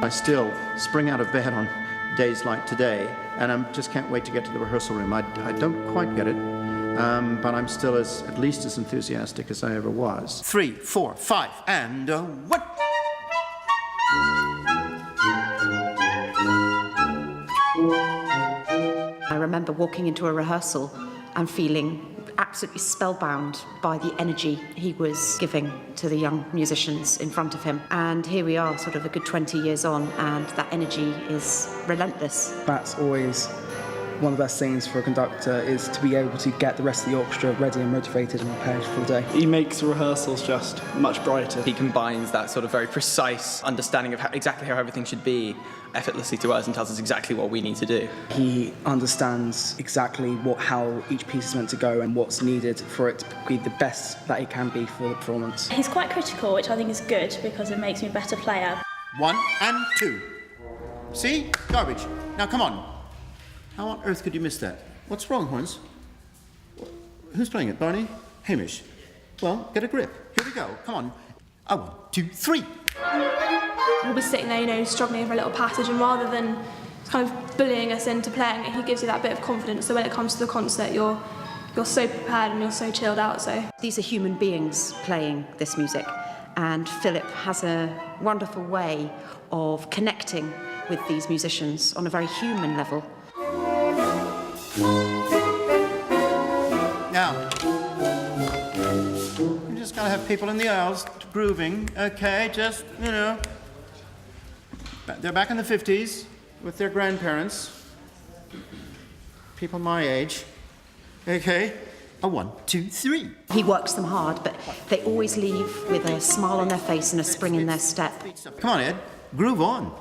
I still spring out of bed on days like today, and I just can't wait to get to the rehearsal room. I don't quite get it, but I'm still at least as enthusiastic as I ever was. 3, 4, 5, and 1. I remember walking into a rehearsal and feeling absolutely spellbound by the energy he was giving to the young musicians in front of him. And here we are, sort of a good 20 years on, and that energy is relentless. That's always one of the best things for a conductor, is to be able to get the rest of the orchestra ready and motivated and prepared for the day. He makes the rehearsals just much brighter. He combines that sort of very precise understanding of exactly how everything should be effortlessly to us and tells us exactly what we need to do. He understands exactly how each piece is meant to go and what's needed for it to be the best that it can be for the performance. He's quite critical, which I think is good because it makes me a better player. 1 and 2. See? Garbage. Now come on. How on earth could you miss that? What's wrong, Horns? Who's playing it, Barney? Hamish. Well, get a grip. Here we go. Come on. 1, 2, 3. We'll be sitting there, struggling over a little passage, and rather than kind of bullying us into playing it, he gives you that bit of confidence. So when it comes to the concert, you're so prepared and you're so chilled out. So these are human beings playing this music, and Philip has a wonderful way of connecting with these musicians on a very human level. Now, you just gotta have people in the aisles grooving, okay? Just, they're back in the 50s with their grandparents, people my age, okay? 1, 2, 3. He works them hard, but they always leave with a smile on their face and a spring in their step. Come on, Ed, groove on.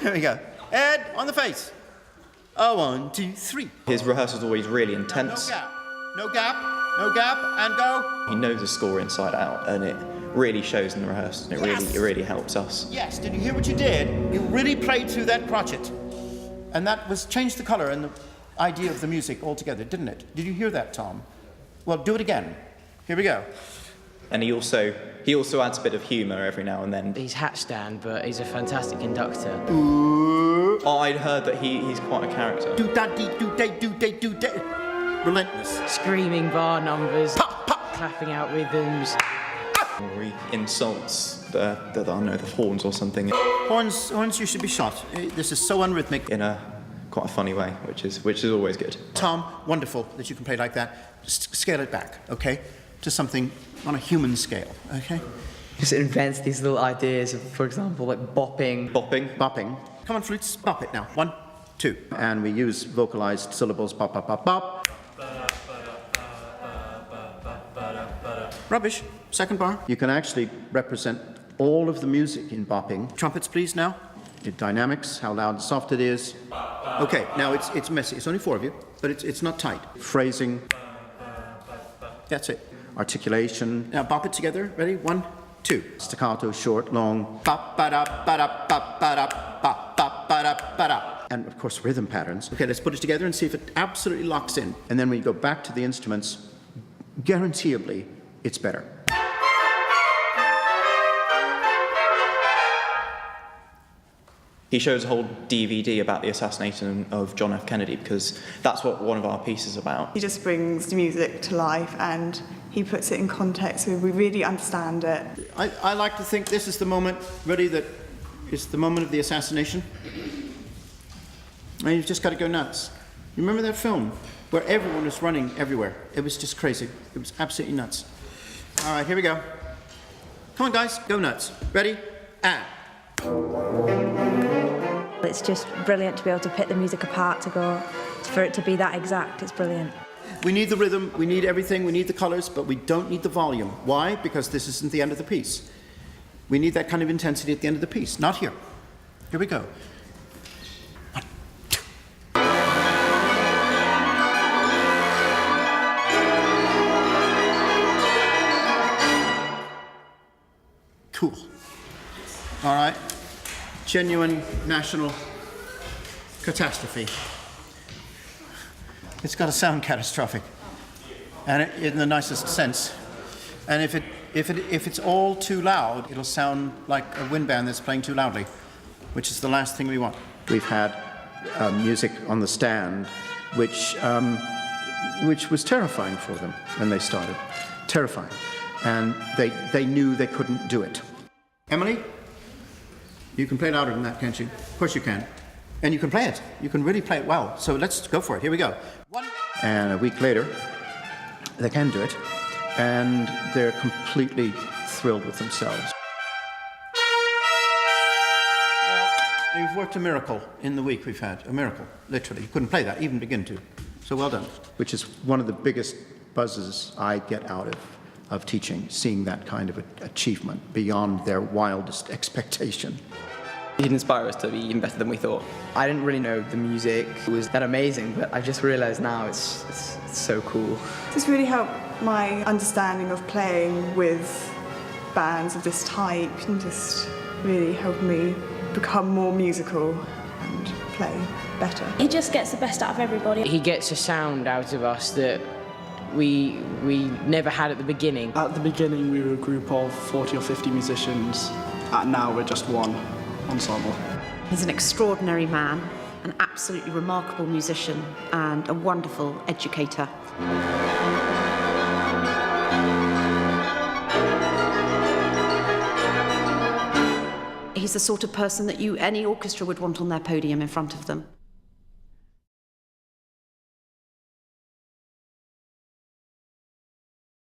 Here we go. Ed, on the face. 1, 2, 3. His rehearsal's always really intense. No gap, and go. He knows the score inside out, and it really shows in the rehearsals, and it really helps us. Yes, did you hear what you did? You really played through that crotchet. And that was changed the colour and the idea of the music altogether, didn't it? Did you hear that, Tom? Well, do it again. Here we go. And he also adds a bit of humour every now and then. He's hat stand, but he's a fantastic conductor. I'd heard that he's quite a character. Do-da-dee-do-day. Relentless. Screaming bar numbers, pop, pop, clapping out rhythms. Or he insults the horns or something. Horns, you should be shot. This is so unrhythmic. In a quite a funny way, which is always good. Tom, wonderful that you can play like that. Just scale it back, okay? To something on a human scale, okay? Just invents these little ideas of, for example, like bopping. Bopping. Come on, flutes, bop it now. 1, 2. And we use vocalized syllables, bop, bop, bop, bop. Rubbish. Second bar. You can actually represent all of the music in bopping. Trumpets, please, now. Dynamics, how loud and soft it is. Okay, now it's messy. It's only 4 of you, but it's not tight. Phrasing. That's it. Articulation. Now bop it together. Ready? 1, 2. Staccato, short, long. Bop, ba-da, ba-da, bop, ba-da, bop, bop, ba-da, ba-da. And of course, rhythm patterns. Okay, let's put it together and see if it absolutely locks in. And then when you go back to the instruments, guaranteeably, it's better. He shows a whole DVD about the assassination of John F. Kennedy, because that's what one of our pieces is about. He just brings music to life and he puts it in context so we really understand it. I like to think this is the moment, ready, that is the moment of the assassination. And you've just got to go nuts. You remember that film where everyone was running everywhere? It was just crazy. It was absolutely nuts. All right, here we go. Come on, guys, go nuts. Ready? And. It's just brilliant to be able to pick the music apart for it to be that exact. It's brilliant. We need the rhythm, we need everything, we need the colours, but we don't need the volume. Why? Because this isn't the end of the piece. We need that kind of intensity at the end of the piece, not here. Here we go. 1, 2. Cool. All right. Genuine national catastrophe. It's got to sound catastrophic, and in the nicest sense. And if it's all too loud, it'll sound like a wind band that's playing too loudly. which is the last thing we want. We've had music on the stand, which was terrifying for them when they started. Terrifying. And they knew they couldn't do it. Emily, you can play louder than that, can't you? Of course you can. And you can play it. You can really play it well. So let's go for it. Here we go. And a week later, they can do it. And they're completely thrilled with themselves. You've worked a miracle in the week we've had. A miracle, literally. You couldn't play that, even begin to. So well done. Which is one of the biggest buzzes I get out of teaching, seeing that kind of achievement beyond their wildest expectation. He'd inspire us to be even better than we thought. I didn't really know the music was that amazing, but I just realised now it's so cool. This really helped my understanding of playing with bands of this type, and just really helped me become more musical and play better. He just gets the best out of everybody. He gets a sound out of us that we never had at the beginning. At the beginning, we were a group of 40 or 50 musicians. Now we're just one ensemble. He's an extraordinary man, an absolutely remarkable musician, and a wonderful educator. He's the sort of person that any orchestra would want on their podium in front of them.